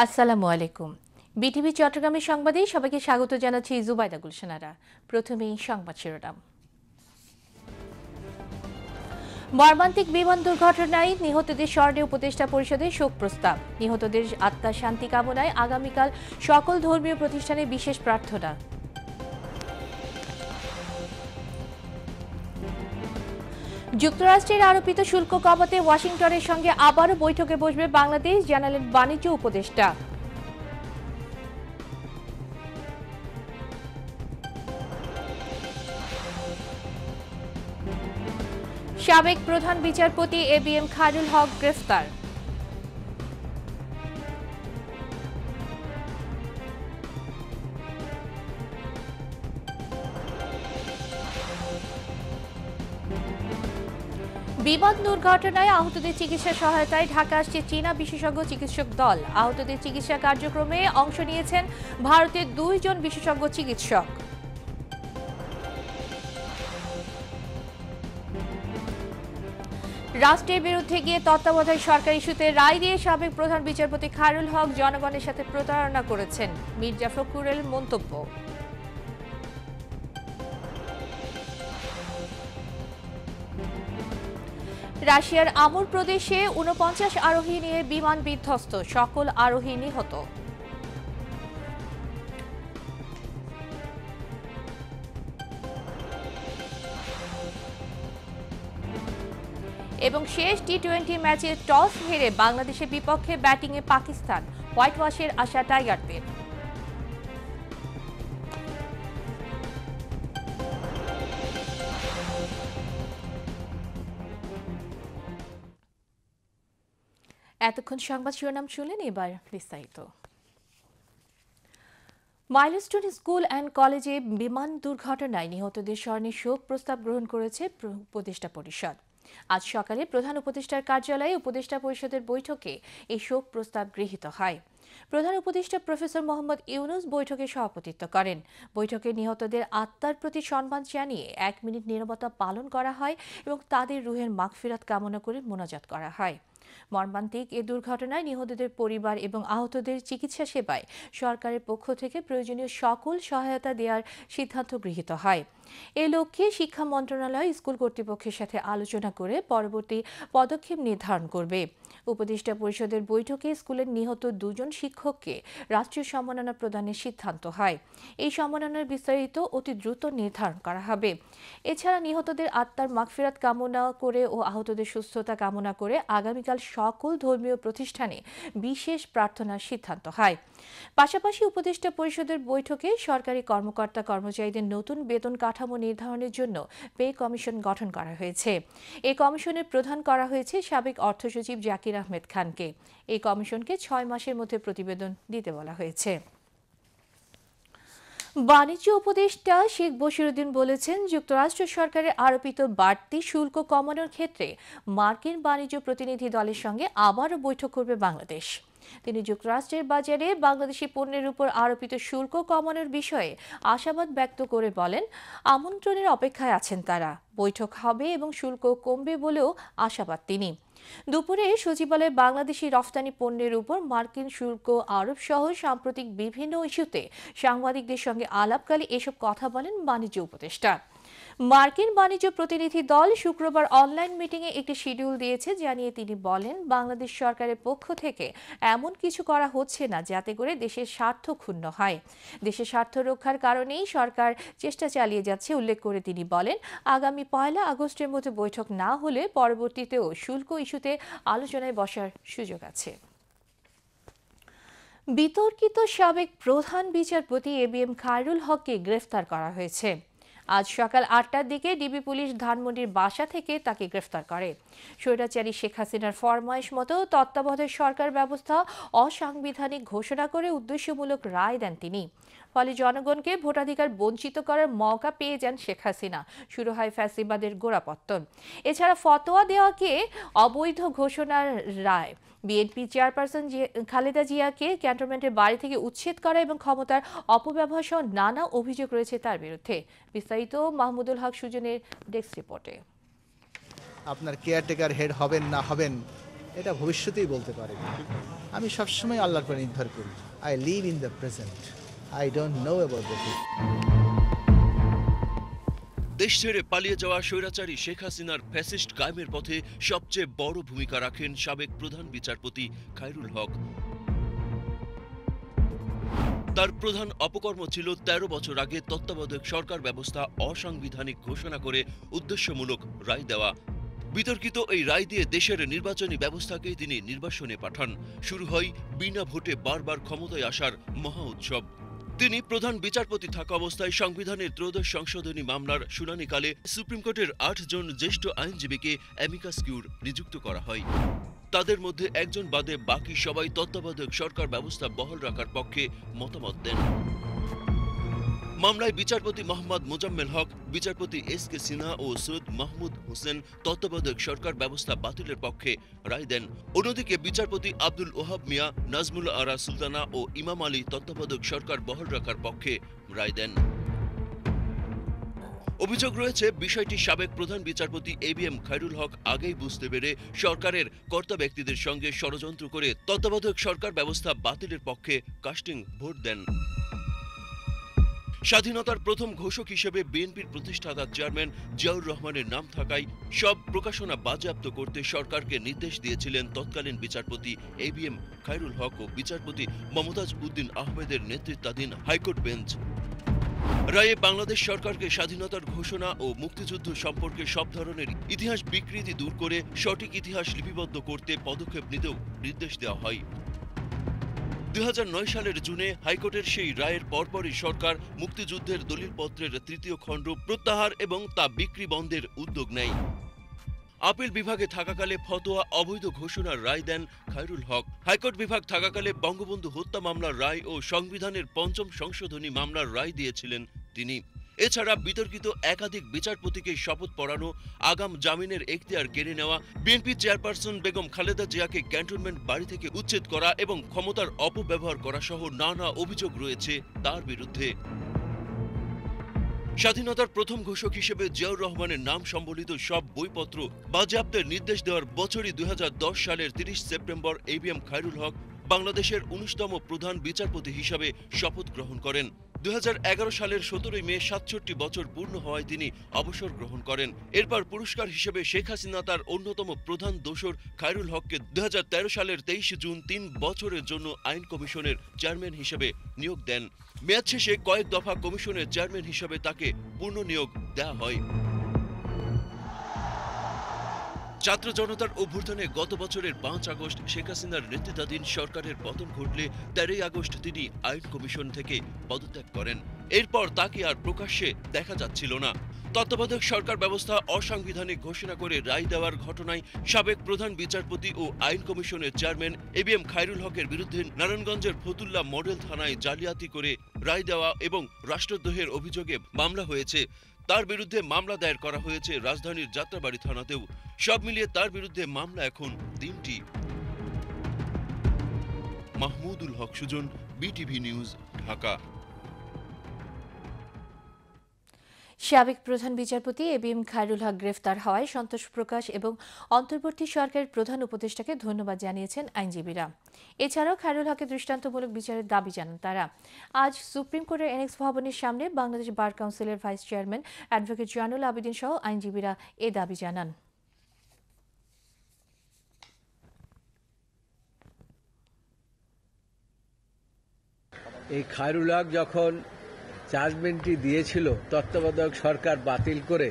আসসালামু আলাইকুম। বিটিভি চট্টগ্রামের সংবাদে সবাইকে স্বাগত জানাচ্ছি জুবাইদা গুলশানারা। প্রথমেই সংবাদ শিরোনাম। মর্মান্তিক বিমান দুর্ঘটনায় নিহতদের স্মরণে উপদেষ্টা পরিষদের শোক প্রস্তাব। নিহতদের আত্মার শান্তি কামনায় আগামীকাল সকল ধর্মীয় প্রতিষ্ঠানে বিশেষ প্রার্থনা। যুক্তরাষ্ট্রের আরোপিত শুল্ক কমাতে ওয়াশিংটনের সঙ্গে আবারও বৈঠকে বসবে বাংলাদেশ, জানালেন বাণিজ্য উপদেষ্টা। সাবেক প্রধান বিচারপতি এবিএম খায়রুল হক গ্রেফতার। বিমান দুর্ঘটনায় আহতদের চিকিৎসা সহায়তায় ঢাকা আসছে চীনা বিশেষজ্ঞ চিকিৎসক দল। আহতদের চিকিৎসা কার্যক্রমে অংশ নিয়েছেন ভারতের 2 জন বিশেষজ্ঞ চিকিৎসক। রাষ্ট্রের বিরুদ্ধে গিয়ে তত্ত্বাবধায়ক সরকার ইস্যুতে রায় দিয়ে সাবেক প্রধান বিচারপতি খায়রুল হক জনগণের সাথে প্রতারণা করেছেন, মির্জা ফখরুলের মন্তব্য। রাশিয়ার আমুর প্রদেশে 49 আরোহী নিয়ে বিমান বিধ্বস্ত, সকল আরোহী নিহত। এবং শেষ টি-20 ম্যাচে টস হেরে বাংলাদেশের বিপক্ষে ব্যাটিংয়ে পাকিস্তান, হোয়াইট ওয়াশের আশা টাইগারদের। এতক্ষণ সংবাদ শিরোনাম শুনলেন, এবার বিস্তারিত। মাইলস্টোন স্কুল অ্যান্ড কলেজে বিমান দুর্ঘটনায় নিহতদের স্মরণে শোক প্রস্তাব গ্রহণ করেছে উপদেষ্টা পরিষদ। আজ সকালে প্রধান উপদেষ্টার কার্যালয়ে উপদেষ্টা পরিষদের বৈঠকে এই শোক প্রস্তাব গৃহীত হয়। প্রধান উপদেষ্টা প্রফেসর মোহাম্মদ ইউনুস বৈঠকে সভাপতিত্ব করেন। বৈঠকে নিহতদের আত্মার প্রতি সম্মান জানিয়ে 1 মিনিট নীরবতা পালন করা হয় এবং তাদের রুহের মাগফিরাত কামনা করে মোনাজাত করা হয়। মর্মান্তিক এ দুর্ঘটনায় নিহতদের পরিবার এবং আহতদের চিকিৎসা সেবায় সরকারের পক্ষ থেকে প্রয়োজনীয় সকল সহায়তা দেওয়ার সিদ্ধান্ত গৃহীত হয়। এ লক্ষ্যে শিক্ষা মন্ত্রণালয় স্কুল কর্তৃপক্ষের সাথে আলোচনা করে পরবর্তী পদক্ষেপ নির্ধারণ করবে। উপদেষ্টা পরিষদের বৈঠকে স্কুলের নিহত 2 জন শিক্ষককে রাষ্ট্রীয় সম্মাননা প্রদানের সিদ্ধান্ত হয়। এই সম্মাননার বিস্তারিত অতি দ্রুত নির্ধারণ করা হবে। এছাড়া নিহতদের আত্মার মাগফিরাত কামনা করে ও আহতদের সুস্থতা কামনা করে আগামীকাল সকল ধর্মীয় প্রতিষ্ঠানে বিশেষ প্রার্থনার সিদ্ধান্ত হয়। পাশাপাশি উপদেষ্টা পরিষদের বৈঠকে সরকারি কর্মকর্তা কর্মচারীদের নতুন বেতন কাঠামো নির্ধারণের জন্য পে কমিশন গঠন করা হয়েছে। এই কমিশনের প্রধান করা হয়েছে সাবেক অর্থসচিব জাকির আহমেদ খানকে। এই কমিশনকে 6 মাসের মধ্যে প্রতিবেদন দিতে বলা হয়েছে। বাণিজ্য উপদেষ্টা শেখ বশিরউদ্দিন বলেছেন, যুক্তরাষ্ট্র সরকারের আরোপিত বাড়তি শুল্ক কমানোর ক্ষেত্রে মার্কিন বাণিজ্য প্রতিনিধি দলের সঙ্গে আবারও বৈঠক করবে বাংলাদেশ। তিনি যুক্তরাষ্ট্রের বাজারে বাংলাদেশি পণ্যের উপর আরোপিত শুল্ক কমানোর বিষয়ে আশাবাদ ব্যক্ত করে বলেন, আমন্ত্রণের অপেক্ষায় আছেন তারা। বৈঠক হবে এবং শুল্ক কমবে বলেও আশাবাদ তিনি। দুপুরে সচিবালয়ে বাংলাদেশি রফতানি পণ্যের উপর মার্কিন শুল্ক আরোপ সহ সাম্প্রতিক বিভিন্ন ইস্যুতে সাংবাদিকদের সঙ্গে আলাপকালে এসব কথা বলেন বাণিজ্য উপদেষ্টা। মার্কিন বাণিজ্য প্রতিনিধি দল শুক্রবার অনলাইন মিটিংয়ে একটি শিডিউল দিয়েছে জানিয়ে তিনি বলেন, বাংলাদেশ সরকারের পক্ষ থেকে এমন কিছু করা হচ্ছে না যাতে করে দেশের স্বার্থ ক্ষুণ্ণ হয়। দেশের স্বার্থ রক্ষার কারণেই সরকার চেষ্টা চালিয়ে যাচ্ছে উল্লেখ করে তিনি বলেন, আগামী 1 আগস্টের মধ্যে বৈঠক না হলে পরবর্তীতেও শুল্ক ইস্যুতে আলোচনায় বসার সুযোগ আছে। বিতর্কিত সাবেক প্রধান বিচারপতি এবিএম খায়রুল হককে গ্রেফতার করা হয়েছে। আজ সকাল 8টার দিকে ডিবি পুলিশ ধানমন্ডির বাসা থেকে তাকে গ্রেফতার করে। স্বৈরাচারী শেখ হাসিনার ফরমাইশ মতো তত্ত্বাবধায়ক সরকার ব্যবস্থা অসাংবিধানিক ঘোষণা করে উদ্দেশ্যমূলক রায় দেন তিনি। ফলে জনগণকে ভোটাধিকার বঞ্চিত করার মওকা পেয়ে যান শেখ হাসিনা। শুরু হয় ফ্যাসিবাদের গোড়াপত্তন। এছাড়া ফতোয়া দেওয়াকে অবৈধ ঘোষণার রায়, বিএনপি চেয়ারপারসন খালেদা জিয়াকে ক্যান্টনমেন্টের বাড়ি থেকে উচ্ছেদ করা এবং ক্ষমতার অপব্যবহার সহ নানা অভিযোগ রয়েছে তার বিরুদ্ধে। বিস্তারিত মাহমুদুল হক সুজনের ডেস্ক রিপোর্টে। আপনার কেয়ারটেকার হেড হবেন না হবেন এটা ভবিষ্যতেই বলতে পারি। আমি সবসময় আল্লাহর উপর নির্ভর করি। I live in the present, I don't know about the future. দেশ ছেড়ে পালিয়ে যাওয়া স্বৈরাচারী শেখ হাসিনার ফ্যাসিস্ট কায়েমের পথে সবচেয়ে বড় ভূমিকা রাখেন সাবেক প্রধান বিচারপতি খায়রুল হক। তার প্রধান অপকর্ম ছিল ১৩ বছর আগে তত্ত্বাবধায়ক সরকার ব্যবস্থা অসাংবিধানিক ঘোষণা করে উদ্দেশ্যমূলক রায় দেওয়া। বিতর্কিত এই রায় দিয়ে দেশের নির্বাচনী ব্যবস্থাকে তিনি নির্বাসনে পাঠান। শুরু হয় বিনা ভোটে বারবার ক্ষমতায় আসার মহা উৎসব। তিনি প্রধান বিচারপতি থাকা অবস্থায় সংবিধানের ত্রয়োদশ সংশোধনী মামলার শুনানিকালে সুপ্রিম কোর্টের ৮ জন জ্যেষ্ঠ আইনজীবীকে অ্যামিকাস কিউর নিযুক্ত করা হয়। তাদের মধ্যে একজন বাদে বাকি সবাই তত্ত্বাবধায়ক সরকার ব্যবস্থা বহাল রাখার পক্ষে মতামত দেন। মামলায় বিচারপতি মোহাম্মদ মোজাম্মেল হক, বিচারপতি এস কে সিনহা ও সৈয়দ মাহমুদ হোসেন তত্ত্বাবধায়ক সরকার ব্যবস্থা বাতিলের পক্ষে রায় দেন। অন্যদিকে বিচারপতি আব্দুল ওহাব মিয়া, নাজমুল আরা সুলতানা ও ইমাম আলী তত্ত্বাবধায়ক সরকার বহাল রাখার পক্ষে রায় দেন। অভিযোগ রয়েছে বিষয়টি সাবেক প্রধান বিচারপতি এবিএম খায়রুল হক আগেই বুঝতে পেরে সরকারের কর্তা ব্যক্তিদের সঙ্গে ষড়যন্ত্র করে তত্ত্বাবধায়ক সরকার ব্যবস্থা বাতিলের পক্ষে কাস্টিং ভোট দেন। স্বাধীনতার প্রথম ঘোষক হিসেবে বিএনপির প্রতিষ্ঠাতা চেয়ারম্যান জিয়াউর রহমানের নাম থাকায় সব প্রকাশনা বাজেয়াপ্ত করতে সরকারকে নির্দেশ দিয়েছিলেন তৎকালীন বিচারপতি এবিএম খায়রুল হক ও বিচারপতি মমতাজ উদ্দিন আহমেদের নেতৃত্বাধীন হাইকোর্ট বেঞ্চ। রায়ে বাংলাদেশ সরকারকে স্বাধীনতার ঘোষণা ও মুক্তিযুদ্ধ সম্পর্কে সব ধরনের ইতিহাস বিকৃতি দূর করে সঠিক ইতিহাস লিপিবদ্ধ করতে পদক্ষেপ নিতেও নির্দেশ দেওয়া হয়। ২০০৯ সালের জুনে হাইকোর্টের সেই রায়ের পরপরই সরকার মুক্তিযুদ্ধের দলিলপত্রের ৩য় খণ্ড প্রত্যাহার এবং তা বিক্রি বন্ধের উদ্যোগ নেয়। আপিল বিভাগে থাকাকালে ফতোয়া অবৈধ ঘোষণার রায় দেন খায়রুল হক। হাইকোর্ট বিভাগ থাকাকালে বঙ্গবন্ধু হত্যা মামলার রায় ও সংবিধানের ৫ম সংশোধনী মামলার রায় দিয়েছিলেন তিনি। এছাড়া বিতর্কিত একাধিক বিচারপতিকে শপথ পড়ানো, আগাম জামিনের এখতিয়ার কেড়ে নেওয়া, বিএনপি চেয়ারপারসন বেগম খালেদা জিয়াকে ক্যান্টনমেন্ট বাড়ি থেকে উচ্ছেদ করা এবং ক্ষমতার অপব্যবহার করা সহ নানা অভিযোগ রয়েছে তার বিরুদ্ধে। স্বাধীনতার প্রথম ঘোষক হিসেবে জিয়াউর রহমানের নাম সম্বলিত সব বইপত্র বাজেয়াপ্তের নির্দেশ দেওয়ার বছরই ২০১০ সালের ৩০ সেপ্টেম্বর এবিএম খায়রুল হক বাংলাদেশের ১৯তম প্রধান বিচারপতি হিসাবে শপথ গ্রহণ করেন। ২০১১ সালের ১৭ মে ৬৭ বছর পূর্ণ হওয়ায় তিনি অবসর গ্রহণ করেন। এরপর পুরস্কার হিসেবে শেখ হাসিনা তার অন্যতম প্রধান দোসর খায়রুল হককে ২০১৩ সালের ২৩ জুন ৩ বছরের জন্য আইন কমিশনের চেয়ারম্যান হিসেবে নিয়োগ দেন। মেয়াদ শেষে কয়েক দফা কমিশনের চেয়ারম্যান হিসেবে তাকে পূর্ণ নিয়োগ দেওয়া হয়। ছাত্র জনতার অভ্যুত্থানে গত বছরের ৫ আগস্ট শেখ হাসিনার নেতৃত্বাধীন সরকারের পতন ঘটলে ১৩ আগস্ট তিনি আইন কমিশন থেকে পদত্যাগ করেন। এরপর তাকে আর প্রকাশ্যে দেখা যাচ্ছিল না। তত্ত্বাবধায়ক সরকার ব্যবস্থা অসাংবিধানিক ঘোষণা করে রায় দেওয়ার ঘটনায় সাবেক প্রধান বিচারপতি ও আইন কমিশনের চেয়ারম্যান এবিএম খায়রুল হকের বিরুদ্ধে নারায়ণগঞ্জের ফতুল্লা মডেল থানায় জালিয়াতি করে রায় দেওয়া এবং রাষ্ট্রদ্রোহের অভিযোগে মামলা হয়েছে। তার বিরুদ্ধে মামলা দায়ের করা হয়েছে রাজধানীর যাত্রাবাড়ি থানাতেও। সব মিলিয়ে তার বিরুদ্ধে মামলা এখন ৩টি। Mahmudul Haque Sujan, BTV news, Dhaka. সাবেক প্রধান বিচারপতি এবিএম খায়রুল হক গ্রেফতার হওয়ায় সন্তোষ প্রকাশ এবং অন্তর্বর্তী সরকারের প্রধান উপদেষ্টাকে ধন্যবাদ জানিয়েছেন আইনজীবীরা। এছাড়াও খায়রুল হকের দৃষ্টান্তমূলক বিচারের দাবি জানান তারা। আজ সুপ্রিম কোর্টের এনএক্স ভবনের সামনে বাংলাদেশ বার কাউন্সিলের vice chairman advocate Zainul Abedin সহ আইনজীবীরা এ দাবি জানান। এই খায়রুল হক যখন জাজমেন্টটি দিয়েছিল তত্ত্বাবধায়ক সরকার বাতিল করে,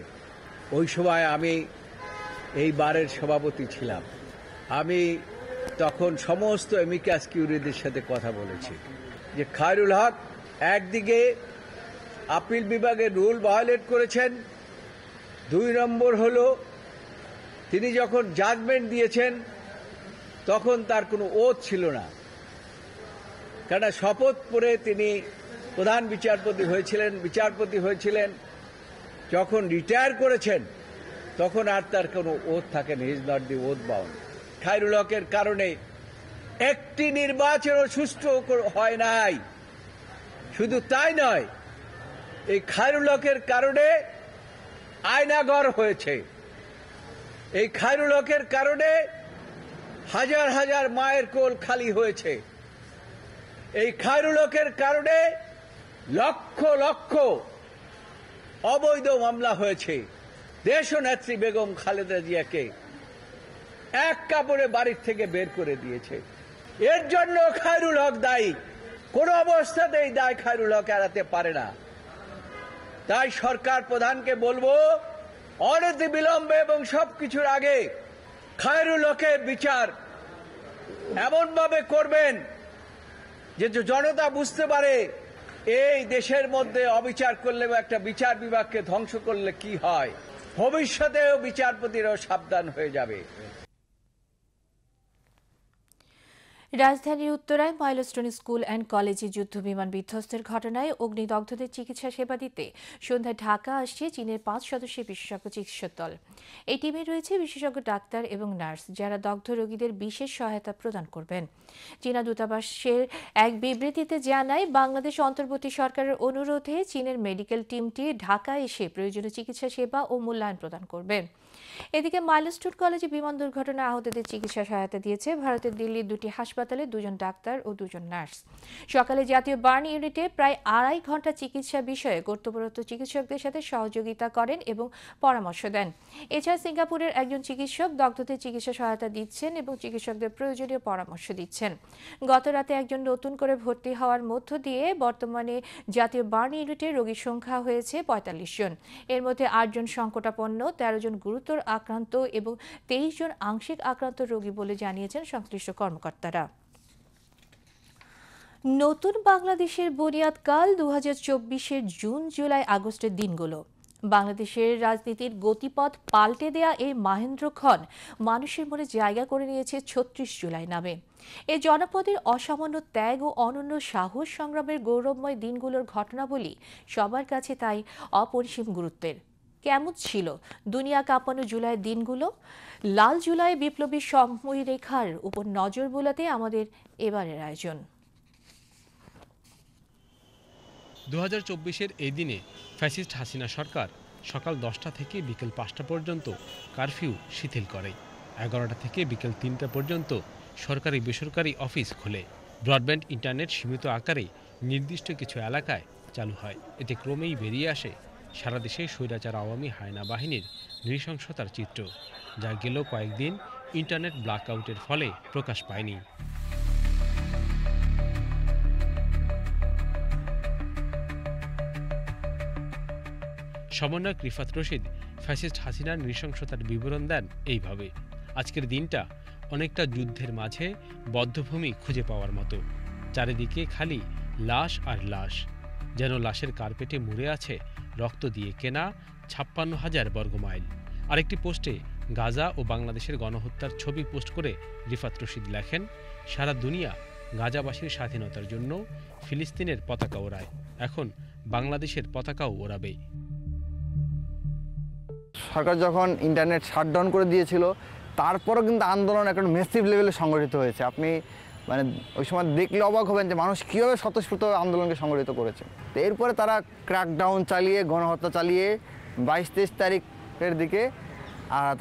ওই সময় আমি এই বারের সভাপতি ছিলাম। আমি তখন সমস্ত অ্যামিকাস কিউরিদের সাথে কথা বলেছি যে খায়রুল হক একদিকে আপিল বিভাগের রুল ভায়োলেট করেছেন, ২ নম্বর হলো তিনি যখন জাজমেন্ট দিয়েছেন তখন তার কোনো ওথ ছিল না, কেননা শপথ পড়ে তিনি প্রধান বিচারপতি হয়েছিলেন। যখন রিটায়ার করেছেন তখন আর তার কোনো ওথ থাকে না, is not the oath bound. Khairul হকের কারণে একটি নির্বাচনও সুষ্ঠু হয় নাই। শুধু তাই নয়, এই খায়রুল হকের কারণে আয়নাঘর হয়েছে। এই খায়রুল হকের কারণে হাজার হাজার মায়ের কোল খালি হয়েছে। এই খায়রুল হকের কারণে লক্ষ লক্ষ অবৈধ মামলা হয়েছে। দেশনেত্রী বেগম খালেদা জিয়াকে এক কাপড়ে বাড়ির থেকে বের করে দিয়েছে। এর জন্য খায়রুল হক দায়ী। কোন অবস্থাতেই দায় খায়রুল হক এড়াতে পারে না। তাই সরকার প্রধানকে বলবো, অনতি বিলম্বে এবং সবকিছুর আগে খায়রুল হকের বিচার এমন ভাবে করবেন যে জনতা বুঝতে পারে এই দেশের মধ্যে অবিচার করলে বা একটা বিচার বিভাগকে ধ্বংস করলে কি হয়। ভবিষ্যতেও বিচারপতিরাও সাবধান হয়ে যাবে। রাজধানীর উত্তরায় মাইলস্টোন স্কুল অ্যান্ড কলেজে যুদ্ধ বিমান বিধ্বস্তের ঘটনায় অগ্নিদগ্ধদের চিকিৎসা সেবা দিতে সন্ধ্যায় ঢাকা আসছে চীনের ৫ সদস্যের বিশেষজ্ঞ চিকিৎসক দল। এই টিমে রয়েছে বিশেষজ্ঞ ডাক্তার এবং নার্স, যারা দগ্ধ রোগীদের বিশেষ সহায়তা প্রদান করবেন। চীনা দূতাবাসের এক বিবৃতিতে জানায়, বাংলাদেশ অন্তর্বর্তী সরকারের অনুরোধে চীনের মেডিকেল টিমটি ঢাকা এসে প্রয়োজনীয় চিকিৎসা সেবা ও মূল্যায়ন প্রদান করবে। এদিকে মাইলস্টোন কলেজে বিমান দুর্ঘটনায় আহতদের চিকিৎসা সহায়তা দিয়েছে ভারতের দিল্লির 2টি হাসপাতালে 2জন ডাক্তার ও 2জন নার্স। সকালে জাতীয় বার্ন ইউনিটে প্রায় 2.5 ঘন্টা চিকিৎসা বিষয়ে কর্তব্যরত চিকিৎসকদের সাথে সহযোগিতা করেন এবং পরামর্শ দেন। এছাড়া সিঙ্গাপুরের একজন চিকিৎসক দগ্ধদের চিকিৎসা সহায়তা দিচ্ছেন এবং চিকিৎসকদের প্রয়োজনীয় পরামর্শ দিচ্ছেন। গত রাতে একজন নতুন করে ভর্তি হওয়ার মধ্য দিয়ে বর্তমানে জাতীয় বার্ন ইউনিটে রোগীর সংখ্যা হয়েছে 45 জন। এর মধ্যে 8 জন সংকটাপন্ন, 13 জন গুরুতর আক্রান্ত এবং 23 জন আংশিক আক্রান্ত রোগী বলে জানিয়েছেন সংশ্লিষ্ট কর্মকর্তারা। নতুন বাংলাদেশের বুনিয়াদকাল 2024-এর জুন, জুলাই, আগস্টের দিনগুলো। বাংলাদেশের রাজনীতির গতিপথ পাল্টে দেয়া এই মাহেন্দ্রক্ষণ মানুষের মনে জায়গা করে নিয়েছে 36 জুলাই নামে। এই জনপদের অসামান্য ত্যাগ ও অনন্য সাহস সংগ্রামের গৌরবময় দিনগুলোর ঘটনাবলী সবার কাছে তাই অপরিসীম গুরুত্বের। কেমন ছিল দুনিয়া কাঁপানো জুলাইয়ের দিনগুলো? লাল জুলাই বিপ্লবী সময়রেখার উপর নজর বোলাতে আমাদের এবারের আয়োজন। 2024-এর এই দিনে ফ্যাসিস্ট হাসিনা সরকার সকাল 10টা থেকে বিকেল 5টা পর্যন্ত কারফিউ শিথিল করে। 11টা থেকে বিকেল 3টা পর্যন্ত সরকারি বেসরকারি অফিস খোলে। ব্রডব্যান্ড ইন্টারনেট সীমিত আকারে নির্দিষ্ট কিছু এলাকায় চালু হয়। এতে ক্রমেই বেরিয়ে আসে সারা দেশে স্বৈরাচার আওয়ামী হায়না বাহিনীর নৃশংসতার চিত্র, যা গেল কয়েকদিন ইন্টারনেট ব্ল্যাকআউটের ফলে প্রকাশ পায়নি। সমন্বয়ক রিফাত রশিদ ফ্যাসিস্ট হাসিনার নৃশংসতার বিবরণ দেন এইভাবে: আজকের দিনটা অনেকটা যুদ্ধের মাঝে বদ্ধভূমি খুঁজে পাওয়ার মতো। চারিদিকে খালি লাশ আর লাশ, যেন লাশের কার্পেটে মুড়ে আছে রক্ত দিয়ে কেনা 56,000 বর্গমাইল। আরেকটি পোস্টে গাজা ও বাংলাদেশের গণহত্যার ছবি পোস্ট করে রিফাত রশিদ লেখেন, সারা দুনিয়া গাজাবাসীর স্বাধীনতার জন্য ফিলিস্তিনের পতাকা ওড়ায়, এখন বাংলাদেশের পতাকাও ওড়াবে। সরকার যখন ইন্টারনেট শাটডাউন করে দিয়েছিল, তারপরও কিন্তু আন্দোলন একটা ম্যাসিভ লেভেলে সংগঠিত হয়েছে। আপনি ওই সময় দেখলে অবাক হবেন যে মানুষ কীভাবে স্বতঃস্ফূর্তভাবে আন্দোলনকে সংগঠিত করেছে। তো এরপরে তারা ক্র্যাকডাউন চালিয়ে, গণহত্যা চালিয়ে 22-23 তারিখের দিকে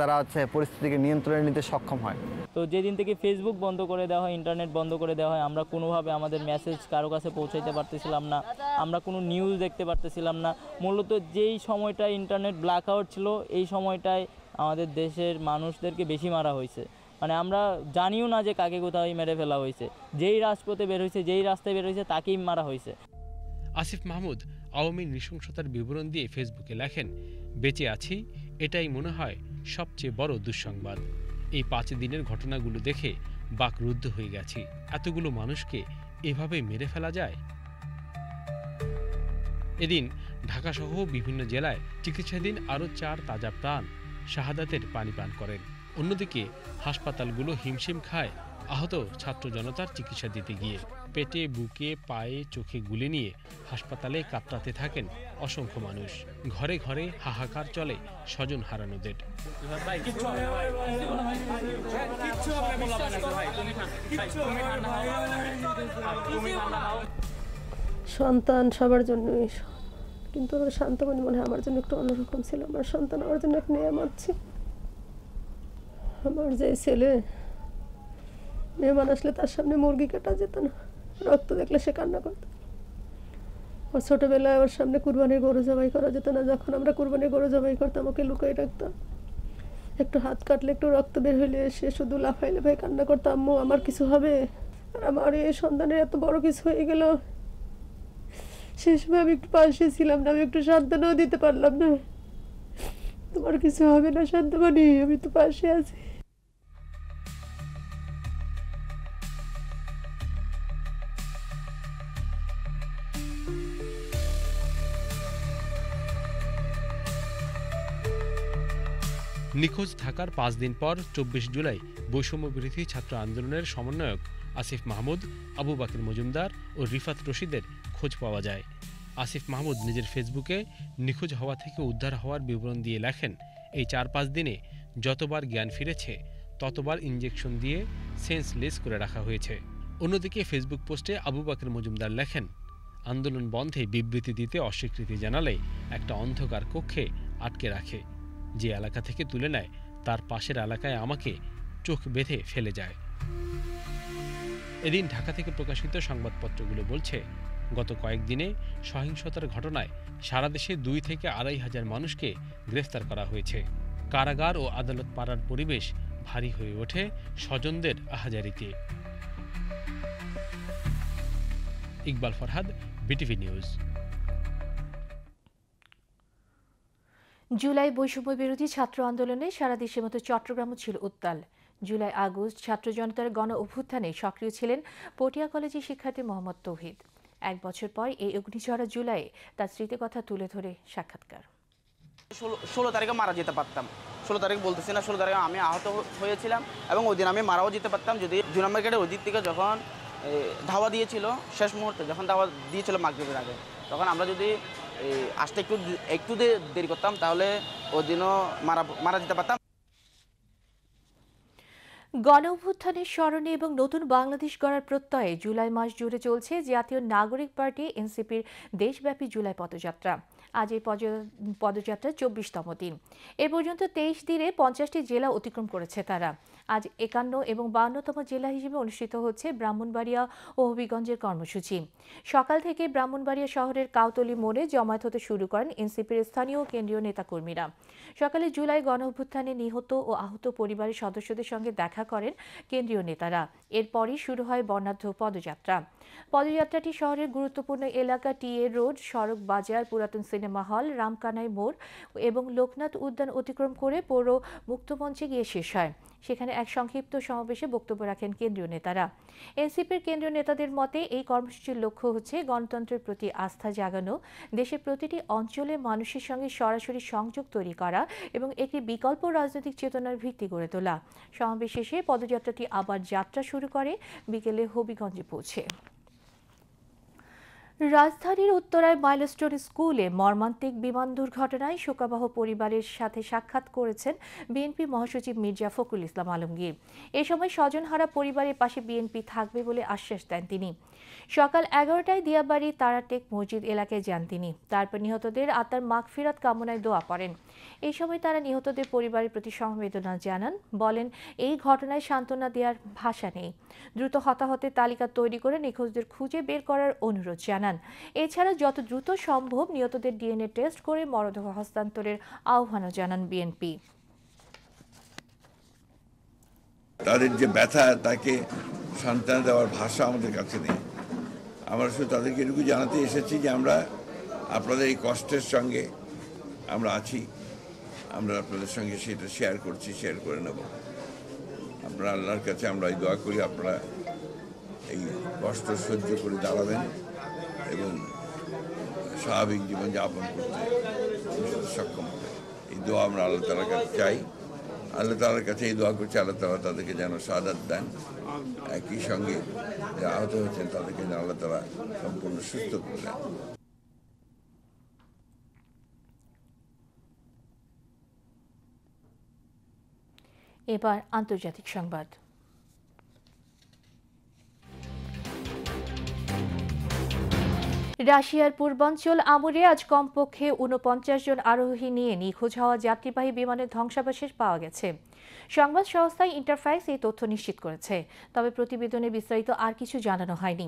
তারা পরিস্থিতিকে নিয়ন্ত্রণে নিতে সক্ষম হয়। তো যেদিন থেকে ফেসবুক বন্ধ করে দেওয়া হয়, ইন্টারনেট বন্ধ করে দেওয়া হয়, আমরা কোনোভাবে আমাদের মেসেজ কারো কাছে পৌঁছাইতে পারতেছিলাম না, আমরা কোনো নিউজ দেখতে পারতেছিলাম না। মূলত যেই সময়টায় ইন্টারনেট ব্ল্যাকআউট ছিল, এই সময়টায় আমাদের দেশের মানুষদেরকে বেশি মারা হয়েছে। আমরা জানিও না যে কাকে কোথায় মেরে ফেলা হয়েছে। যেই রাজপথে বের হয়েছে, যেই রাস্তায় বের হয়েছে, তাকেই মারা হয়েছে। আসিফ মাহমুদ আওয়ামী নৃশংসতার বিবরণ দিয়ে ফেসবুকে লেখেন, বেঁচে আছি এটাই মনে হয় সবচেয়ে বড় দুঃসংবাদ। এই 5 দিনের ঘটনাগুলো দেখে বাকরুদ্ধ হয়ে গেছি। এতগুলো মানুষকে এভাবে মেরে ফেলা যায়? এদিন ঢাকাসহ বিভিন্ন জেলায় চিকিৎসাধীন আরও 4 তাজা প্রাণ শাহাদাতের পানি পান করেন। অন্যদিকে হাসপাতালগুলো হিমশিম খায় আহত ছাত্র জনতার চিকিৎসা দিতে গিয়ে। পেটে, বুকে, পায়ে, চোখে গুলি নিয়ে হাসপাতালে কাতরাতে থাকেন অসংখ্য মানুষ। ঘরে ঘরে হাহাকার চলে স্বজন হারানোদের। সন্তান সবার জন্যই, কিন্তু আমার শান্তমণি মনে হয় আমার জন্য একটু অন্যরকম ছিল। আমার সন্তান আমার জন্য এক নিয়ামত ছিল। আমার যে ছেলে মেহমান আসলে তার সামনে মুরগি কাটা যেত না, রক্ত দেখলে সে কান্না করতো। ওর ছোটোবেলায় ওর সামনে কুরবানির গরু জবাই করা যেত না, যখন আমরা কুরবানির গরু জবাই করতাম ওকে লুকিয়ে রাখতাম। একটু হাত কাটলে একটু রক্ত বের হইলে সে শুধু লাফাই লাফাই কান্না করতো, আম্মু আমার কিছু হবে। আর আমার এই সন্তানের এত বড় কিছু হয়ে গেল, সেই সময় আমি একটু পাশে ছিলাম না, আমি একটু সান্ত্বনাও দিতে পারলাম না। তোমার কিছু হবে না শান্তমণি, আমি তো পাশে আছি। নিখোঁজ থাকার 5 দিন পর 24 জুলাই বৈষম্য বিরোধী ছাত্র আন্দোলনের সমন্বয়ক আসিফ মাহমুদ, আবু বাকির মজুমদার ও রিফাত রশিদের খোঁজ পাওয়া যায়। আসিফ মাহমুদ নিজের ফেসবুকে নিখোঁজ হওয়া থেকে উদ্ধার হওয়ার বিবরণ দিয়ে লেখেন, এই 4-5 দিনে যতবার জ্ঞান ফিরেছে ততবার ইঞ্জেকশন দিয়ে সেন্সলেস করে রাখা হয়েছে। অন্যদিকে ফেসবুক পোস্টে আবু বাকির মজুমদার লেখেন, আন্দোলন বন্ধে বিবৃতি দিতে অস্বীকৃতি জানালে একটা অন্ধকার কক্ষে আটকে রাখে, যে এলাকা থেকে তুলে নেয় তার পাশের এলাকায় আমাকে চোখ বেঁধে ফেলে যায়। এদিন ঢাকা থেকে প্রকাশিত সংবাদপত্রগুলো বলছে, গত কয়েকদিনে সহিংসতার ঘটনায় সারা দেশে 2 থেকে 2.5 হাজার মানুষকে গ্রেফতার করা হয়েছে। কারাগার ও আদালত পাড়ার পরিবেশ ভারী হয়ে ওঠে স্বজনদের আহাজারিতে। Iqbal Farhad, BTV news. July বৈষম্য বিরোধী ছাত্র আন্দোলনে সারা দেশের মতো চট্টগ্রামও ছিল উত্তাল। জুলাই আগস্ট ছাত্র জনতার গণ অভ্যুত্থানে সক্রিয় ছিলেন পটিয়া কলেজের শিক্ষার্থী মোহাম্মদ তৌহিদ। 1 বছর পর এই অগ্নিঝরা জুলাই তার স্মৃতিকথা তুলে ধরে সাক্ষাৎকার। 16 তারিখে মারা যেতে পারতাম, 16 তারিখ বলতেছি না, 16 তারিখে আমি আহত হয়েছিলাম এবং ওই দিন আমি মারাও যেতে পারতাম যদি জুন মার্কেটের ওই দিক থেকে যখন ধাওয়া দিয়েছিল, শেষ মুহূর্তে যখন ধাওয়া দিয়েছিল মাগরিবের আগে, তখন আমরা যদি আসতে একটু দেরি করতাম তাহলে ওই দিনও মারা যেতে পারতাম। গণ অভ্যুত্থানের স্মরণে এবং নতুন বাংলাদেশ গড়ার প্রত্যয়ে জুলাই মাস জুড়ে চলছে জাতীয় নাগরিক পার্টি এনসিপির দেশব্যাপী জুলাই পদযাত্রা। আজ এই পদযাত্রার 24তম দিন। এ পর্যন্ত 23 দিনে 50টি জেলা অতিক্রম করেছে তারা। আজ 51 এবং 52তম জেলা হিসেবে অনুষ্ঠিত হচ্ছে ব্রাহ্মণবাড়িয়া ও হবিগঞ্জের কর্মসূচি। সকাল থেকে ব্রাহ্মণবাড়িয়া শহরের কাউতলি মোড়ে জমায়েত হতে শুরু করেন এনসিপির স্থানীয় কেন্দ্রীয় নেতাকর্মীরা। সকালে জুলাই গণ অভ্যুত্থানে নিহত ও আহত পরিবারের সদস্যদের সঙ্গে দেখা করেন কেন্দ্রীয় নেতারা। এরপরই শুরু হয় বর্ণাঢ্য পদযাত্রা। পদযাত্রাটি শহরের গুরুত্বপূর্ণ এলাকা টিএ রোড, সড়ক বাজার, পুরাতন সিনেমা হল, রামকানাই মোড় এবং লোকনাথ উদ্যান অতিক্রম করে পৌর মুক্তমঞ্চে গিয়ে শেষ হয়। সেখানে এক সংক্ষিপ্ত সমাবেশে বক্তব্য রাখেন কেন্দ্রীয় নেতারা। এনসিপির কেন্দ্রীয় নেতাদের মতে এই কর্মসূচির লক্ষ্য হচ্ছে গণতন্ত্রের প্রতি আস্থা জাগানো, দেশের প্রতিটি অঞ্চলে মানুষের সঙ্গে সরাসরি সংযোগ তৈরি করা এবং একটি বিকল্প রাজনৈতিক চেতনার ভিত্তি গড়ে তোলা। সমাবেশ শেষে পদযাত্রাটি আবার যাত্রা শুরু করে বিকেলে হবিগঞ্জে পৌঁছে। রাজধানীর উত্তরায় মাইলস্টোন স্কুলে মর্মান্তিক বিমান দুর্ঘটনায় শোকাবহ পরিবারের সাথে সাক্ষাৎ করেছেন বিএনপি মহাসচিব মির্জা ফখরুল ইসলাম আলমগীর। এ সময় স্বজনহারা পরিবারের পাশে বিএনপি থাকবে বলে আশ্বাস দেন তিনি। সকাল 11টায় দিয়াবাড়ি তারাটেক মসজিদ এলাকায় যান তিনি। তারপর নিহতদের আত্মার মাগফিরাত কামনায় দোয়া করেন। এই সময় তারা নিহতদের পরিবারের প্রতি সমবেদনা জানান, বলেন এই ঘটনায় সান্ত্বনা দেওয়ার ভাষা নেই। দ্রুত হতাহতের তালিকা তৈরি করে নিখোঁজদের খুঁজে বের করার অনুরোধ জানান। এছাড়া যত দ্রুত সম্ভব নিহতদের ডিএনএ টেস্ট করে মরদেহ হস্তান্তরের আহ্বানও জানান বিএনপি। তাদের যে ব্যথা, তাকে সান্ত্বনা দেওয়ার ভাষা আমাদের কাছে নেই। আমরা শুধু তাদেরকে এটুকু জানাতে এসেছি যে আমরা আপনাদের এই কষ্টের সঙ্গে আমরা আছি, আমরা আপনাদের সঙ্গে সেটা শেয়ার করছি, শেয়ার করে নেব। আপনারা আল্লাহর কাছে আমরা এই দোয়া করি আপনারা এই কষ্ট সহ্য করে দাঁড়াবেন এবং স্বাভাবিক জীবনযাপন করতে সক্ষম হবে। এই দোয়া আমরা আল্লাহ তাআলার কাছে চাই, আল্লাহ তাআলার কাছে এই দোয়া করছি আল্লাহ তাআলা তাদেরকে যেন শাহাদাত দেন। একই সঙ্গে যারা আহত হয়েছেন তাদেরকে যেন আল্লাহ তাআলা সম্পূর্ণ সুস্থ করে দেন। এবার আন্তর্জাতিক সংবাদ। রাশিয়ার পূর্বাঞ্চল আমুরে আজ কমপক্ষে ৪৯ জন আরোহী নিয়ে নিখোঁজ হওয়া যাত্রীবাহী বিমানের ধ্বংসাবশেষ পাওয়া গেছে। সংবাদ সংস্থা ইন্টারফ্যাক্স এই তথ্য নিশ্চিত করেছে, তবে প্রতিবেদনে বিস্তারিত আর কিছু জানানো হয়নি।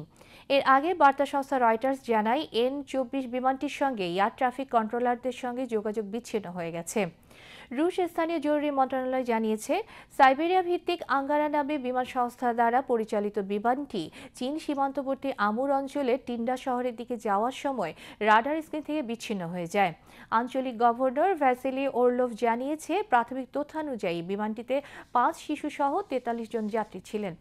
এর আগে বার্তা সংস্থা রয়টার্স জানায় N-24 বিমানটির সঙ্গে এয়ার ট্রাফিক কন্ট্রোলারদের সঙ্গে যোগাযোগ বিচ্ছিন্ন হয়ে গেছে। রুশ স্থানীয় জরুরি মন্ত্রণালয় জানিয়েছে, সাইবেরিয়া ভিত্তিক আঙ্গারা নামে বিমান সংস্থা দ্বারা পরিচালিত বিমানটি চীন সীমান্তবর্তী আমুর অঞ্চলে টিন্ডা শহরের দিকে যাওয়ার সময় রাডার স্ক্রিন থেকে বিচ্ছিন্ন হয়ে যায়। আঞ্চলিক গভর্নর ভ্যাসিলি ওরলোভ জানিয়েছে, প্রাথমিক তথ্যানুযায়ী বিমানটিতে 5 শিশুসহ 43 জন যাত্রী ছিলেন।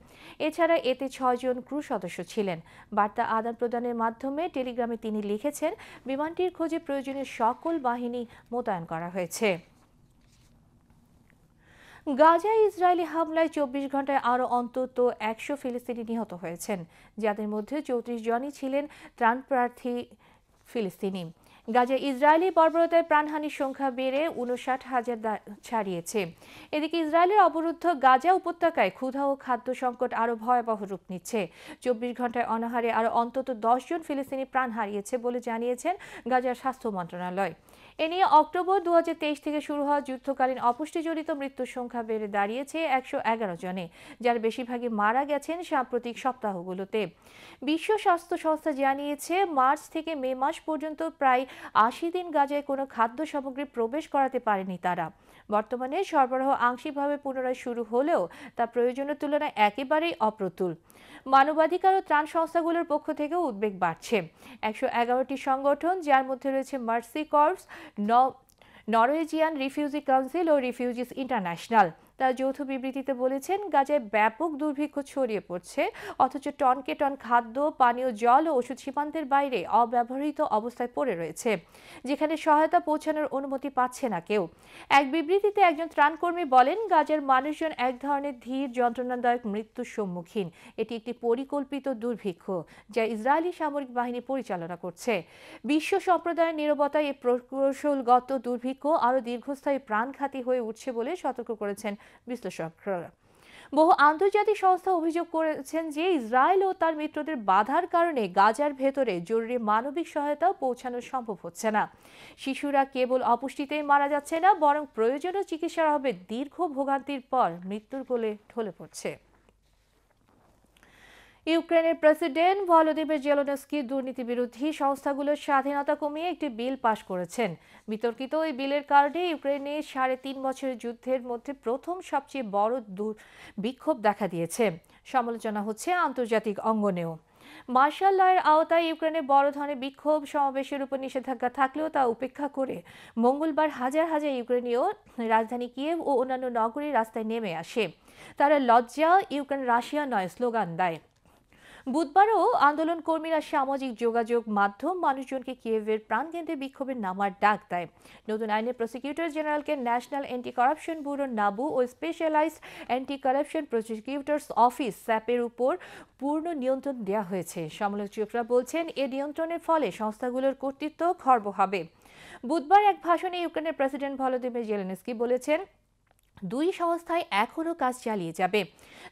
এছাড়া এতে 6 জন ক্রু সদস্য ছিলেন। বার্তা আদান প্রদানের মাধ্যমে টেলিগ্রামে তিনি লিখেছেন, বিমানটির খোঁজে প্রয়োজনীয় সকল বাহিনী মোতায়েন করা হয়েছে। গাজায় ইসরায়েলি হামলায় 24 ঘন্টায় আরও অন্তত 100 ফিলিস্তিনি নিহত হয়েছেন, যাদের মধ্যে 34 জনই ছিলেন ত্রাণপ্রার্থী ফিলিস্তিনি। গাজায় ইসরায়েলি বর্বরতায় প্রাণহানির সংখ্যা বেড়ে 59,000 ছাড়িয়েছে। এদিকে ইসরায়েলের অবরুদ্ধ গাজা উপত্যকায় ক্ষুধা ও খাদ্য সংকট আরও ভয়াবহ রূপ নিচ্ছে। 24 ঘন্টায় অনাহারে আরও অন্তত 10 জন ফিলিস্তিনি প্রাণ হারিয়েছে বলে জানিয়েছেন গাজার স্বাস্থ্য মন্ত্রণালয়। এ নিয়ে অক্টোবর 2023 থেকে শুরু হওয়া যুদ্ধকালীন অপুষ্টিজনিত মৃত্যুর সংখ্যা বেড়ে দাঁড়িয়েছে 111 জনে, যার বেশিরভাগই মারা গেছেন সাম্প্রতিক সপ্তাহগুলোতে। বিশ্ব স্বাস্থ্য সংস্থা জানিয়েছে, মার্চ থেকে মে মাস পর্যন্ত প্রায় 80 দিন গাজায় কোনো খাদ্য সামগ্রী প্রবেশ করাতে পারেনি তারা। বর্তমানে সরবরাহ আংশিকভাবে পুনরায় শুরু হলেও তা প্রয়োজনের তুলনায় একেবারেই অপ্রতুল। মানবাধিকার ও ত্রাণ সংস্থাগুলোর পক্ষ থেকেও উদ্বেগ বাড়ছে। 111টি সংগঠন, যার মধ্যে রয়েছে Mercy Corps, Norwegian Refugee Council ও রিফিউজিস ইন্টারন্যাশনাল, তারা যৌথ বিবৃতিতে বলেছেন, গাজায় ব্যাপক দুর্ভিক্ষ ছড়িয়ে পড়ছে, অথচ টনকে টন খাদ্য, পানীয় জল ও ওষুধ সীমান্তের বাইরে অব্যবহৃত অবস্থায় পড়ে রয়েছে, যেখানে সহায়তা পৌঁছানোর অনুমতি পাচ্ছে না কেউ। এক বিবৃতিতে একজন ত্রাণকর্মী বলেন, গাজার মানুষজন এক ধরনের ধীর যন্ত্রণাদায়ক মৃত্যুর সম্মুখীন। এটি একটি পরিকল্পিত দুর্ভিক্ষ, যা ইসরায়েলি সামরিক বাহিনী পরিচালনা করছে। বিশ্ব সম্প্রদায়ের নীরবতায় এই প্রকৌশলগত দুর্ভিক্ষ আরও দীর্ঘস্থায়ী প্রাণঘাতী হয়ে উঠছে বলে সতর্ক করেছেন বিশ্লেষকরা। বহু আন্তর্জাতিক সংস্থা অভিযোগ করেছেন যে ইসরায়েল ও তার মিত্রদের বাধার কারণে গাজার ভেতরে জরুরি মানবিক সহায়তা পৌঁছানো সম্ভব হচ্ছে না। শিশুরা কেবল অপুষ্টিতেই মারা যাচ্ছে না, বরং প্রয়োজনীয় চিকিৎসার অভাবে দীর্ঘ ভোগান্তির পর মৃত্যুর কোলে ঢলে পড়ছে। ইউক্রেনের প্রেসিডেন্ট ভলোদিমির জেলেনস্কি দুর্নীতি বিরোধী সংস্থাগুলোর স্বাধীনতা কমিয়ে একটি বিল পাশ করেছেন। বিতর্কিত এই বিলের কারণে ইউক্রেনে 3.5 বছরের যুদ্ধের মধ্যে প্রথম সবচেয়ে বড় বিক্ষোভ দেখা দিয়েছে। সমালোচনা হচ্ছে আন্তর্জাতিক অঙ্গনেও। মার্শাল লয়ের আওতায় ইউক্রেনে বড় ধরনের বিক্ষোভ সমাবেশের উপর নিষেধাজ্ঞা থাকলেও তা উপেক্ষা করে মঙ্গলবার হাজার হাজার ইউক্রেনীয় রাজধানী কিয়েভ ও অন্যান্য নগরীর রাস্তায় নেমে আসে। তারা লজ্জা, ইউক্রেন রাশিয়া নয় স্লোগান দেয়। বুধবারও আন্দোলন কর্মীরা সামাজিক যোগাযোগ মাধ্যম মানুষজনকে কিয়েভের প্রাণকেন্দ্রে বিক্ষোভের নামার ডাক দেয়। নতুন আইনে প্রসিকিউটর জেনারেলকে National Anti Corruption Bureau NABU ও specialized anti corruption prosecutors office স্যাপের উপর পূর্ণ নিয়ন্ত্রণ দেওয়া হয়েছে। সমালোচকরা বলছেন, এ নিয়ন্ত্রণের ফলে সংস্থাগুলোর কর্তৃত্ব খর্ব হবে। বুধবার এক ভাষণে ইউক্রেনের প্রেসিডেন্ট ভলোদিমির জেলেনস্কি বলেছেন, দুই সংস্থায় এখনও কাজ চালিয়ে যাবে,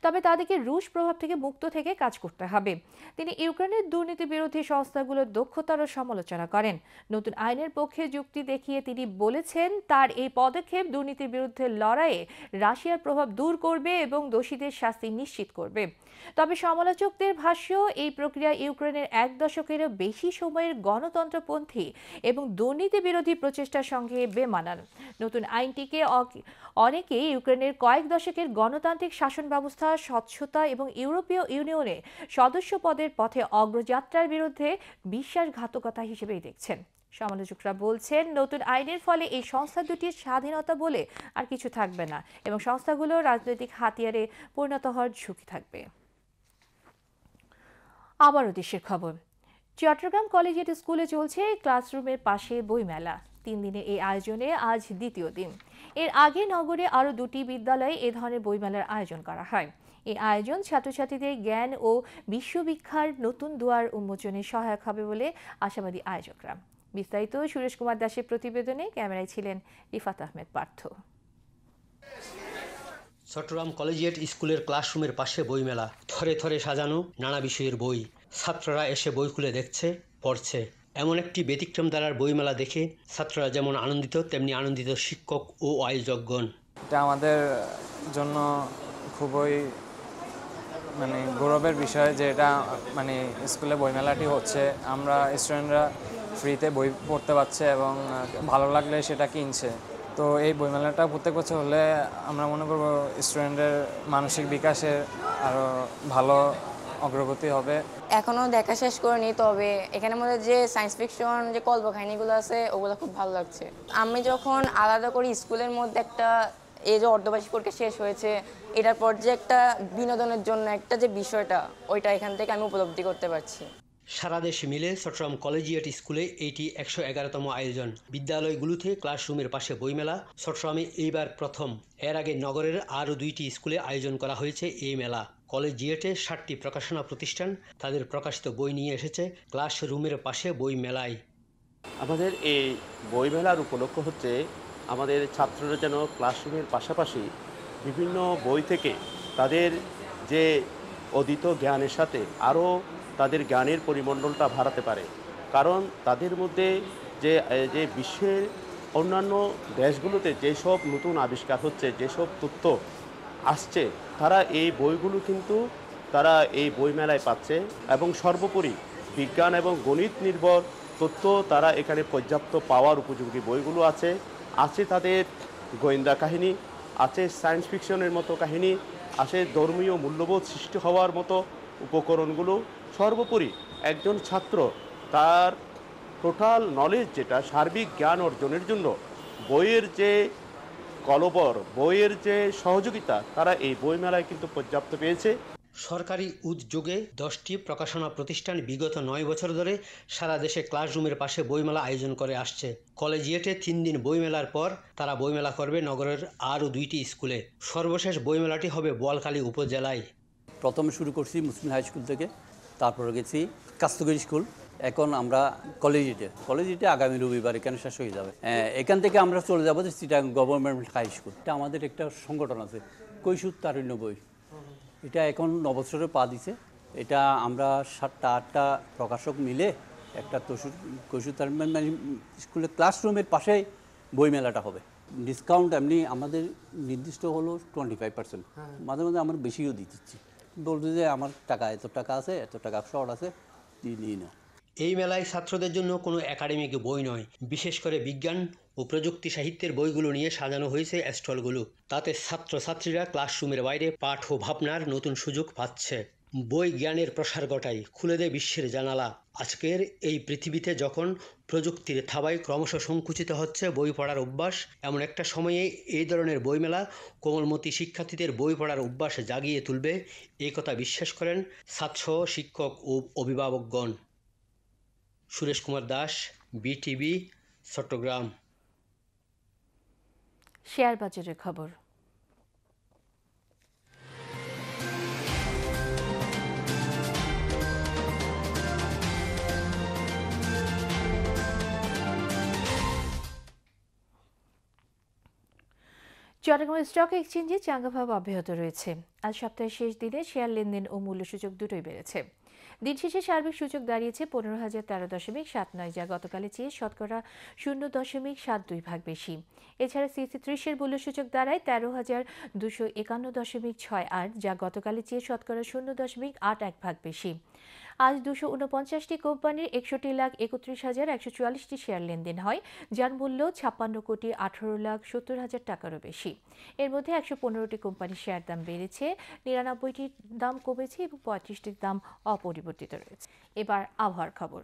তবে তাদেরকে রুশ প্রভাব থেকে মুক্ত থেকে কাজ করতে হবে। তিনি ইউক্রেনের দুর্নীতি বিরোধী সংস্থাগুলোর দক্ষতারও সমালোচনা করেন। নতুন আইনের পক্ষে যুক্তি দেখিয়ে তিনি বলেছেন, তার এই পদক্ষেপ দুর্নীতির বিরুদ্ধে লড়াইয়ে রাশিয়ার প্রভাব দূর করবে এবং দোষীদের শাস্তি নিশ্চিত করবে। তবে সমালোচকদের ভাষ্য, এই প্রক্রিয়া ইউক্রেনের 1 দশকেরও বেশি সময়ের গণতন্ত্রপন্থী এবং দুর্নীতি বিরোধী প্রচেষ্টার সঙ্গে বেমানান। নতুন আইনটিকে অনেকে ইউক্রেনের কয়েক দশকের গণতান্ত্রিক শাসন ব্যবস্থা, স্বচ্ছতা এবং ইউরোপীয় ইউনিয়নে সদস্য পদের পথে অগ্রযাত্রার বিরুদ্ধে বিশ্বাসঘাতকতা হিসেবেই দেখছেন। সমালোচকরা বলছেন, নতুন আইনের ফলে এই সংস্থা দুটির স্বাধীনতা বলে আর কিছু থাকবে না এবং সংস্থাগুলো রাজনৈতিক হাতিয়ারে পরিণত হওয়ার ঝুঁকি থাকবে। আবারও দেশের খবর। চট্টগ্রাম কলেজিয়েট স্কুলে চলছে ক্লাসরুমের পাশে বইমেলা। 3 দিনের এই আয়োজনে আজ দ্বিতীয় দিন। এর আগে নগরে আরও 2টি বিদ্যালয়ে এ ধরনের বইমেলার আয়োজন করা হয়। এই আয়োজন ছাত্রছাত্রীদের জ্ঞান ও বিশ্ববিখ্যার নতুন দুয়ার উন্মোচনে সহায়ক হবে বলে আশাবাদী আয়োজকরা। বিস্তারিত সুরেশ কুমার দাসের প্রতিবেদনে, ক্যামেরায় ছিলেন রিফাত আহমেদ পার্থ। চট্টগ্রাম কলেজিয়েট স্কুলের ক্লাসরুমের পাশে বইমেলা, থরে থরে সাজানো নানা বিষয়ের বই। ছাত্ররা এসে বই খুলে দেখছে, পড়ছে। এমন একটি ব্যতিক্রম ধারার বইমেলা দেখে ছাত্ররা যেমন আনন্দিত, তেমনি আনন্দিত শিক্ষক ও আয়োজকগণ। এটা আমাদের জন্য খুবই গৌরবের বিষয় যে এটা স্কুলে বইমেলাটি হচ্ছে। আমরা স্টুডেন্টরা ফ্রিতে বই পড়তে পারছে এবং ভালো লাগলে সেটা কিনছে। তো এই বইমেলাটা প্রত্যেক বছর হলে আমরা মনে করব স্টুডেন্টের মানসিক বিকাশে আরও ভালো অগ্রগতি হবে। এখনও দেখা শেষ করিনি, তবে এখানে মধ্যে যে সায়েন্স ফিকশন যে কল্পকাহিনীগুলো আছে ওগুলো খুব ভালো লাগছে। আমি যখন আলাদা করে স্কুলের মধ্যে একটা এই যে অর্ধবার্ষিক পরীক্ষা শেষ হয়েছে, এটার পর যে একটা বিনোদনের জন্য একটা যে বিষয়টা, ওইটা এখান থেকে আমি উপলব্ধি করতে পারছি। সারা দেশে মিলে চট্টগ্রাম কলেজিয়েট স্কুলে এটি 111তম আয়োজন। বিদ্যালয়গুলোতে ক্লাসরুমের পাশে বইমেলা চট্টগ্রামে এইবার প্রথম। এর আগে নগরের আরও 2টি স্কুলে আয়োজন করা হয়েছে এই মেলা। কলেজিয়েটে 7টি প্রকাশনা প্রতিষ্ঠান তাদের প্রকাশিত বই নিয়ে এসেছে ক্লাসরুমের পাশে বই মেলায়। আমাদের এই বইমেলার উপলক্ষ হচ্ছে আমাদের ছাত্ররা যেন ক্লাসরুমের পাশাপাশি বিভিন্ন বই থেকে তাদের যে অধীত জ্ঞানের সাথে আরও তাদের জ্ঞানের পরিমণ্ডলটা বাড়াতে পারে। কারণ তাদের মধ্যে যে বিশ্বের অন্যান্য দেশগুলোতে যেসব নতুন আবিষ্কার হচ্ছে, যেসব তথ্য আসছে, তারা এই বইগুলো কিন্তু তারা এই বইমেলায় পাচ্ছে এবং সর্বোপরি বিজ্ঞান এবং গণিত নির্ভর তথ্য তারা এখানে পর্যাপ্ত পাওয়ার উপযোগী বইগুলো আছে তাদের গোয়েন্দা কাহিনী, আছে সায়েন্স ফিকশনের মতো কাহিনী, আছে ধর্মীয় মূল্যবোধ সৃষ্টি হওয়ার মতো উপকরণগুলো। সর্বোপরি একজন ছাত্র তার টোটাল নলেজ, যেটা সার্বিক জ্ঞান অর্জনের জন্য বইয়ের যে কলবর, বইয়ের যে সহযোগিতা, তারা এই বইমেলায় কিন্তু পর্যাপ্ত পেয়েছে। সরকারি উদ্যোগে 10টি প্রকাশনা প্রতিষ্ঠান বিগত 9 বছর ধরে সারা দেশে ক্লাসরুমের পাশে বইমেলা আয়োজন করে আসছে। কলেজিয়েটে 3 দিন বইমেলার পর তারা বইমেলা করবে নগরের আরও 2টি স্কুলে। সর্বশেষ বইমেলাটি হবে বোয়ালখালী উপজেলায়। প্রথমে শুরু করছি মুসলিম হাই স্কুল থেকে, তারপরে গেছি কাস্তগিরি স্কুল, এখন আমরা কলেজিয়েটে আগামী রবিবার এখানে শেষ হয়ে যাবে। এখান থেকে আমরা চলে যাবো চিটাগাং গভর্নমেন্ট হাই স্কুল। এটা আমাদের একটা সংগঠন আছে, কৈশোর তারুণ্য বই। এটা এখন 9 বছরে পা দিছে। এটা আমরা 7টা-8টা প্রকাশক মিলে একটা কৈশোর তারুণ্য স্কুলের ক্লাসরুমের পাশেই বইমেলাটা হবে। ডিসকাউন্ট এমনি আমাদের নির্দিষ্ট হলো 25%। মাঝে মাঝে আমরা বেশিও দিচ্ছি, বলছি যে আমার টাকা এত টাকা আছে, এত টাকা শর্ট আছে, নিয়ে নাও। এই মেলায় ছাত্রদের জন্য কোনো একাডেমিক বই নয়, বিশেষ করে বিজ্ঞান ও প্রযুক্তি সাহিত্যের বইগুলো নিয়ে সাজানো হয়েছে স্টলগুলো। তাতে ছাত্রছাত্রীরা ক্লাসরুমের বাইরে পাঠ ও ভাবনার নতুন সুযোগ পাচ্ছে। বই জ্ঞানের প্রসার ঘটায়, খুলে দেয় বিশ্বের জানালা। আজকের এই পৃথিবীতে যখন প্রযুক্তির থাবায় ক্রমশ সংকুচিত হচ্ছে বই পড়ার অভ্যাস, এমন একটা সময়ে এই ধরনের বইমেলা কোমলমতি শিক্ষার্থীদের বই পড়ার অভ্যাস জাগিয়ে তুলবে, এই কথা বিশ্বাস করেন ছাত্র, শিক্ষক ও অভিভাবকগণ। সুরেশ কুমার দাস, বিটিভি, চট্টগ্রাম। শেয়ার বাজারের খবর। চট্টগ্রাম স্টক এক্সচেঞ্জে চাঙ্গাভাব অব্যাহত রয়েছে। আজ সপ্তাহের শেষ দিনে শেয়ার লেনদেন ও মূল্যসূচক দুটোই বেড়েছে। দিন শেষে সার্বিক সূচক দাঁড়িয়েছে 15,013.79, যা গতকালের চেয়ে শতকরা 0.72 বেশি। এছাড়া সিসি 30-এর মূল্যসূচক দাঁড়ায় 13,251.68, যা গতকালের চেয়ে শতকরা 0.81 বেশি। আজ 249টি কোম্পানির 61,31,144টি শেয়ার লেনদেন হয়, যার মূল্য 56,18,70,000 টাকারও বেশি। এর মধ্যে 115টি কোম্পানির শেয়ার দাম বেড়েছে, 99টির দাম কমেছে এবং 35টির দাম অপরিবর্তিত রয়েছে। এবার আবহাওয়ার খবর।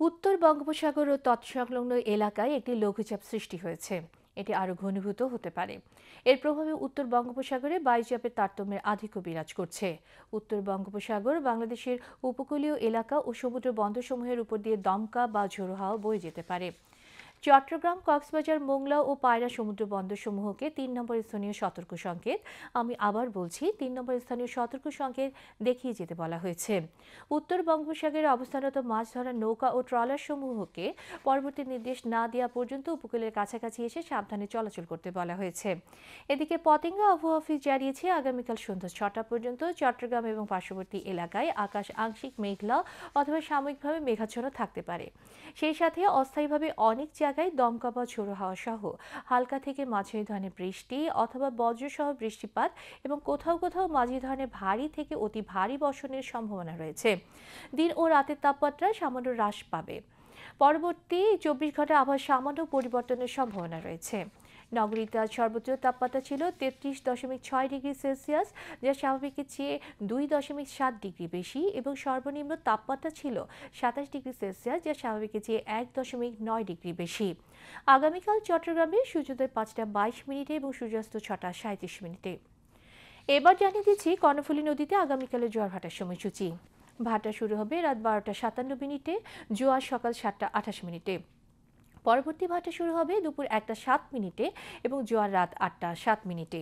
উত্তর বঙ্গোপসাগর ও তৎসংলগ্ন এলাকায় একটি লঘুচাপ সৃষ্টি হয়েছে। এটি আরও ঘনীভূত হতে পারে। এর প্রভাবে উত্তর বঙ্গোপসাগরে বায়ুচাপের তারতম্যের আধিক্য বিরাজ করছে। উত্তর বঙ্গোপসাগর, বাংলাদেশের উপকূলীয় এলাকা ও সমুদ্র বন্দরসমূহের উপর দিয়ে দমকা বা ঝোড়ো হাওয়া বয়ে যেতে পারে। চট্টগ্রাম, কক্সবাজার, মোংলা ও পায়রা সমুদ্র বন্দরসমূহকে 3 নম্বর স্থানীয় সতর্ক সংকেত, আমি আবার বলছি 3 নম্বর স্থানীয় সতর্ক সংকেত দেখিয়ে যেতে বলা হয়েছে। উত্তর বঙ্গোপসাগরে অবস্থানরত মাছ ধরার নৌকা ও ট্রলার সমূহকে পরবর্তী নির্দেশ না দেওয়া পর্যন্ত উপকূলের কাছাকাছি এসে সাবধানে চলাচল করতে বলা হয়েছে। এদিকে পতেঙ্গা আবহাওয়া অফিস জানিয়েছে আগামীকাল সন্ধ্যা 6টা পর্যন্ত চট্টগ্রাম এবং পার্শ্ববর্তী এলাকায় আকাশ আংশিক মেঘলা অথবা সাময়িকভাবে মেঘাচ্ছন্ন থাকতে পারে। সেই সাথে অস্থায়ীভাবে অনেক জায়গায় দমকা বা ঝোড়ো হাওয়া সহ হালকা থেকে মাঝারি ধরনের বৃষ্টি অথবা বজ্রসহ বৃষ্টিপাত এবং কোথাও কোথাও মাঝারি ধরনের ভারী থেকে অতি ভারী বর্ষণের সম্ভাবনা রয়েছে। দিন ও রাতের তাপমাত্রা সামান্য হ্রাস পাবে। পরবর্তী 24 ঘন্টা আবার সামান্য পরিবর্তনের সম্ভাবনা রয়েছে। নগরীতে আজ সর্বোচ্চ তাপমাত্রা ছিল 33.6 ডিগ্রি সেলসিয়াস, যা স্বাভাবিকের চেয়ে 2.7 ডিগ্রি বেশি, এবং সর্বনিম্ন তাপমাত্রা ছিল 27 ডিগ্রি সেলসিয়াস, যা স্বাভাবিকের চেয়ে 1.9 ডিগ্রি বেশি। আগামীকাল চট্টগ্রামে সূর্যোদয় 5টা 22 মিনিটে এবং সূর্যাস্ত 6টা 37 মিনিটে। এবার জানিয়ে দিচ্ছি কর্ণফুলী নদীতে আগামীকালের জোয়ার ভাটার সময়সূচি। ভাটা শুরু হবে রাত 12টা 57 মিনিটে, জোয়ার সকাল 7টা 28 মিনিটে। পরবর্তী ভাটা শুরু হবে দুপুর 1টা 7 মিনিটে এবং জোয়ার রাত 8টা 7 মিনিটে।